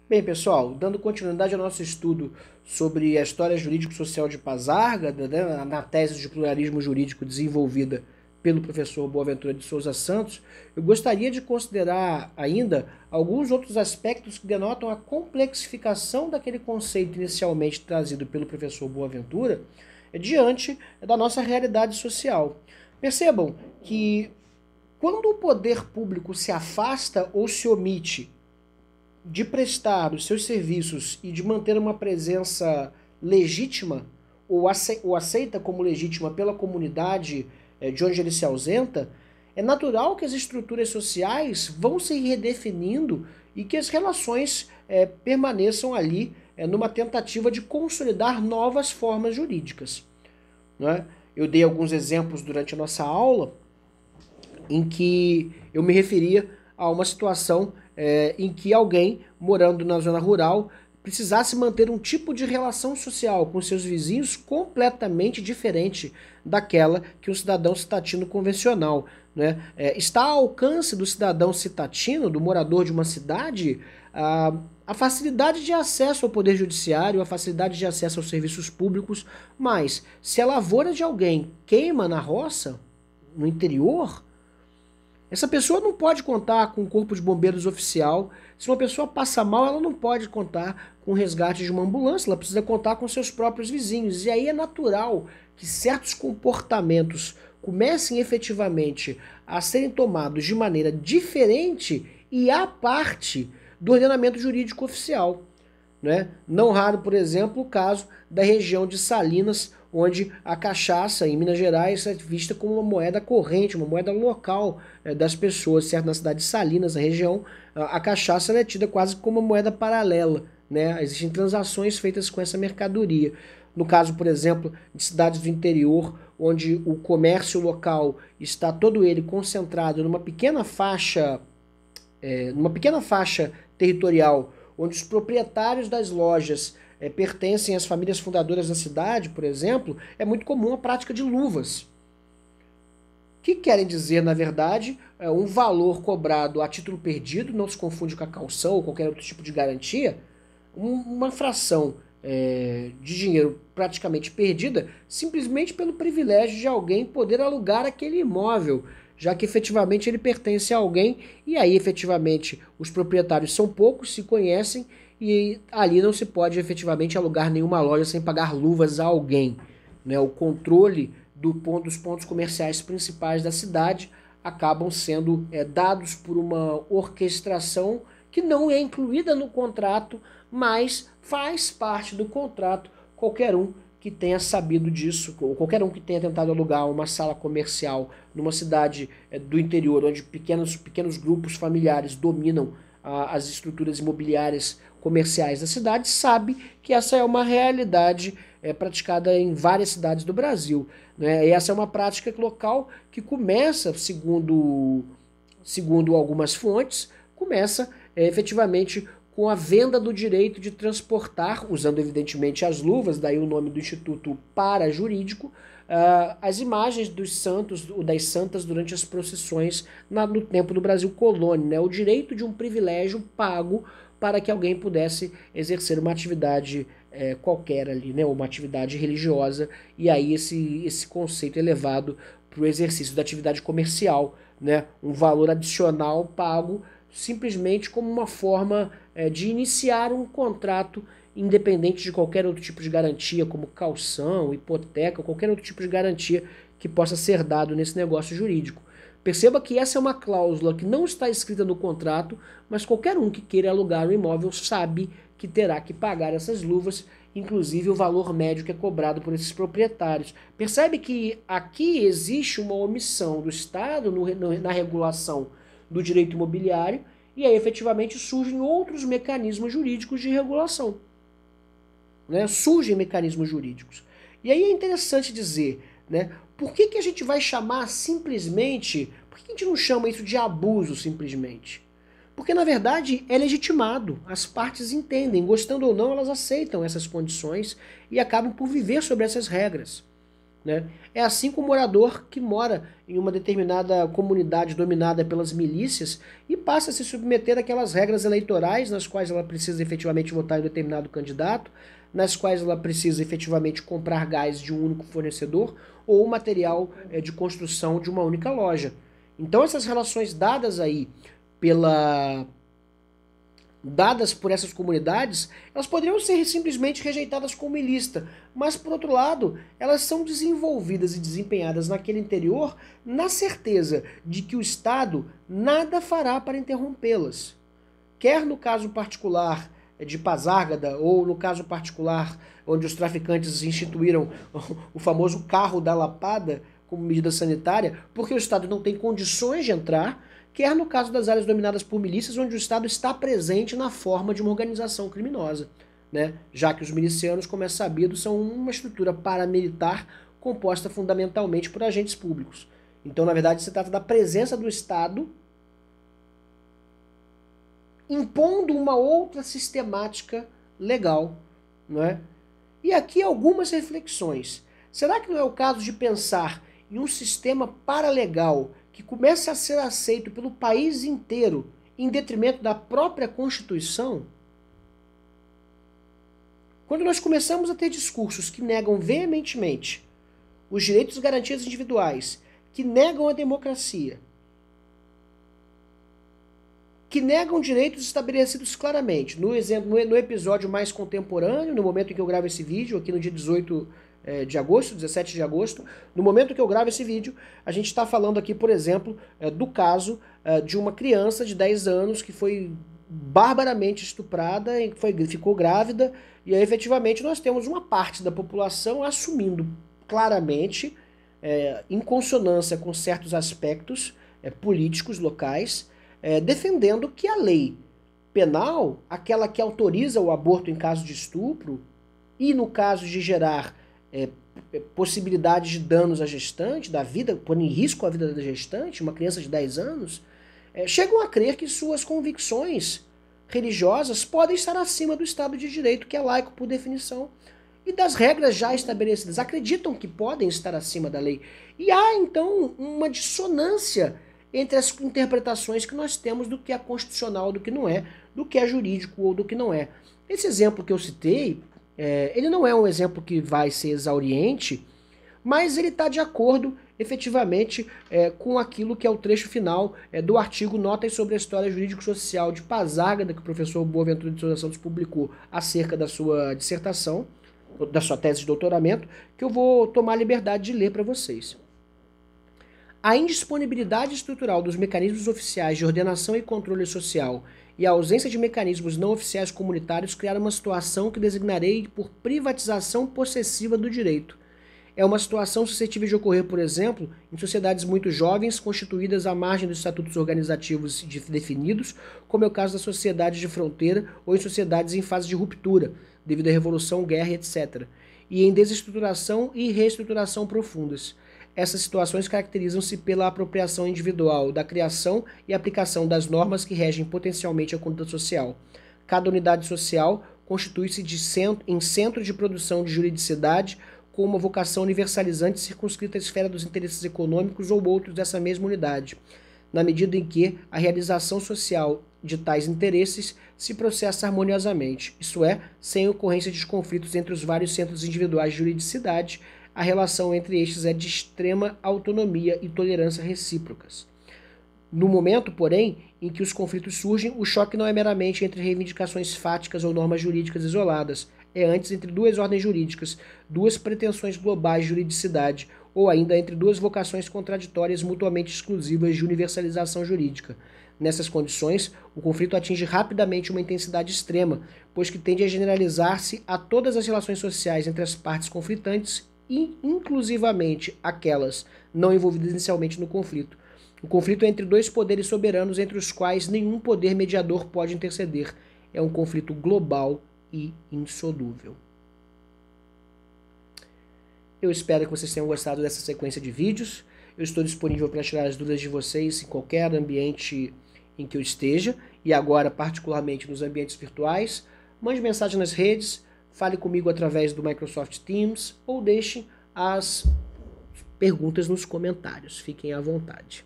Bem, pessoal, dando continuidade ao nosso estudo sobre a história jurídico-social de Pasargada, né, na tese de pluralismo jurídico desenvolvida pelo professor Boaventura de Souza Santos, eu gostaria de considerar ainda alguns outros aspectos que denotam a complexificação daquele conceito inicialmente trazido pelo professor Boaventura diante da nossa realidade social. Percebam que quando o poder público se afasta ou se omite de prestar os seus serviços e de manter uma presença legítima ou aceita como legítima pela comunidade de onde ele se ausenta, é natural que as estruturas sociais vão se redefinindo e que as relações permaneçam ali numa tentativa de consolidar novas formas jurídicas. Não é? Eu dei alguns exemplos durante a nossa aula em que eu me referia a uma situação em que alguém morando na zona rural precisasse manter um tipo de relação social com seus vizinhos completamente diferente daquela que o cidadão citatino convencional, né? Está ao alcance do cidadão citatino, do morador de uma cidade, a facilidade de acesso ao poder judiciário, a facilidade de acesso aos serviços públicos, mas se a lavoura de alguém queima na roça, no interior, essa pessoa não pode contar com um corpo de bombeiros oficial. Se uma pessoa passa mal, ela não pode contar com o resgate de uma ambulância, ela precisa contar com seus próprios vizinhos. E aí é natural que certos comportamentos comecem efetivamente a serem tomados de maneira diferente e à parte do ordenamento jurídico oficial. Né? Não raro, por exemplo, o caso da região de Salinas, onde a cachaça em Minas Gerais é vista como uma moeda corrente, uma moeda local das pessoas, certo? Na cidade de Salinas, na região, a cachaça é tida quase como uma moeda paralela, né? Existem transações feitas com essa mercadoria. No caso, por exemplo, de cidades do interior, onde o comércio local está todo ele concentrado numa pequena faixa territorial, onde os proprietários das lojas pertencem às famílias fundadoras da cidade, por exemplo, é muito comum a prática de luvas, que querem dizer, na verdade, um valor cobrado a título perdido, não se confunde com a caução ou qualquer outro tipo de garantia, uma fração de dinheiro praticamente perdida, simplesmente pelo privilégio de alguém poder alugar aquele imóvel, já que efetivamente ele pertence a alguém, e aí efetivamente os proprietários são poucos, se conhecem, e ali não se pode efetivamente alugar nenhuma loja sem pagar luvas a alguém. Né? O controle dos pontos comerciais principais da cidade acabam sendo dados por uma orquestração que não é incluída no contrato, mas faz parte do contrato. Qualquer um que tenha sabido disso, ou qualquer um que tenha tentado alugar uma sala comercial numa cidade do interior, onde pequenos grupos familiares dominam as estruturas imobiliárias comerciais da cidade, sabe que essa é uma realidade praticada em várias cidades do Brasil. Né? E essa é uma prática local que começa, segundo algumas fontes, começa efetivamente com a venda do direito de transportar, usando evidentemente as luvas, daí o nome do Instituto Parajurídico, as imagens dos santos ou das santas durante as procissões no tempo do Brasil colônia, né? O direito de um privilégio pago para que alguém pudesse exercer uma atividade qualquer ali, né? Uma atividade religiosa, e aí esse conceito é levado para o exercício da atividade comercial, né? Um valor adicional pago simplesmente como uma forma de iniciar um contrato independente de qualquer outro tipo de garantia, como caução, hipoteca, qualquer outro tipo de garantia que possa ser dado nesse negócio jurídico. Perceba que essa é uma cláusula que não está escrita no contrato, mas qualquer um que queira alugar um imóvel sabe que terá que pagar essas luvas, inclusive o valor médio que é cobrado por esses proprietários. Percebe que aqui existe uma omissão do Estado na regulação do direito imobiliário, e aí efetivamente surgem outros mecanismos jurídicos de regulação. Né? Surgem mecanismos jurídicos. E aí é interessante dizer, né, por que a gente vai chamar simplesmente, por que a gente não chama isso de abuso simplesmente? Porque na verdade é legitimado, as partes entendem, gostando ou não, elas aceitam essas condições e acabam por viver sobre essas regras. né? É assim como o morador que mora em uma determinada comunidade dominada pelas milícias e passa a se submeter àquelas regras eleitorais nas quais ela precisa efetivamente votar em um determinado candidato, nas quais ela precisa efetivamente comprar gás de um único fornecedor ou material de construção de uma única loja. Então essas relações dadas por essas comunidades, elas poderiam ser simplesmente rejeitadas como ilícita, mas por outro lado, elas são desenvolvidas e desempenhadas naquele interior na certeza de que o Estado nada fará para interrompê-las. Quer no caso particular de Pasárgada, ou no caso particular onde os traficantes instituíram o famoso carro da lapada como medida sanitária, porque o Estado não tem condições de entrar, quer no caso das áreas dominadas por milícias, onde o Estado está presente na forma de uma organização criminosa, né? Já que os milicianos, como é sabido, são uma estrutura paramilitar composta fundamentalmente por agentes públicos. Então, na verdade, se trata da presença do Estado impondo uma outra sistemática legal, não é? E aqui algumas reflexões. Será que não é o caso de pensar em um sistema paralegal que comece a ser aceito pelo país inteiro em detrimento da própria Constituição? Quando nós começamos a ter discursos que negam veementemente os direitos e garantias individuais, que negam a democracia, que negam direitos estabelecidos claramente. No episódio mais contemporâneo, no momento em que eu gravo esse vídeo, aqui no dia 18 de agosto, 17 de agosto, no momento que eu gravo esse vídeo, a gente está falando aqui, por exemplo, do caso de uma criança de 10 anos que foi barbaramente estuprada, ficou grávida, e aí efetivamente nós temos uma parte da população assumindo claramente, em consonância com certos aspectos políticos locais, defendendo que a lei penal, aquela que autoriza o aborto em caso de estupro, e no caso de gerar possibilidades de danos à gestante, da vida, pôr em risco a vida da gestante, uma criança de 10 anos, chegam a crer que suas convicções religiosas podem estar acima do Estado de Direito, que é laico por definição, e das regras já estabelecidas. Acreditam que podem estar acima da lei. E há, então, uma dissonância entre as interpretações que nós temos do que é constitucional, do que não é, do que é jurídico ou do que não é. Esse exemplo que eu citei, ele não é um exemplo que vai ser exauriente, mas ele está de acordo, efetivamente, com aquilo que é o trecho final do artigo Notas sobre a História Jurídico-Social de Pasárgada, que o professor Boaventura de Souza Santos publicou acerca da sua dissertação, da sua tese de doutoramento, que eu vou tomar a liberdade de ler para vocês. A indisponibilidade estrutural dos mecanismos oficiais de ordenação e controle social e a ausência de mecanismos não oficiais comunitários criaram uma situação que designarei por privatização possessiva do direito. É uma situação suscetível de ocorrer, por exemplo, em sociedades muito jovens, constituídas à margem dos estatutos organizativos definidos, como é o caso das sociedades de fronteira ou em sociedades em fase de ruptura, devido à revolução, guerra, etc., e em desestruturação e reestruturação profundas. Essas situações caracterizam-se pela apropriação individual da criação e aplicação das normas que regem potencialmente a conduta social. Cada unidade social constitui-se em centro de produção de juridicidade com uma vocação universalizante circunscrita à esfera dos interesses econômicos ou outros dessa mesma unidade, na medida em que a realização social de tais interesses se processa harmoniosamente, isto é, sem ocorrência de conflitos entre os vários centros individuais de juridicidade. A relação entre estes é de extrema autonomia e tolerância recíprocas. No momento, porém, em que os conflitos surgem, o choque não é meramente entre reivindicações fáticas ou normas jurídicas isoladas, é antes entre duas ordens jurídicas, duas pretensões globais de juridicidade, ou ainda entre duas vocações contraditórias mutuamente exclusivas de universalização jurídica. Nessas condições, o conflito atinge rapidamente uma intensidade extrema, pois que tende a generalizar-se a todas as relações sociais entre as partes conflitantes e inclusivamente aquelas não envolvidas inicialmente no conflito. O conflito é entre dois poderes soberanos entre os quais nenhum poder mediador pode interceder. É um conflito global e insolúvel. Eu espero que vocês tenham gostado dessa sequência de vídeos. Eu estou disponível para tirar as dúvidas de vocês em qualquer ambiente em que eu esteja, e agora particularmente nos ambientes virtuais. Mande mensagem nas redes, fale comigo através do Microsoft Teams ou deixe as perguntas nos comentários. Fiquem à vontade.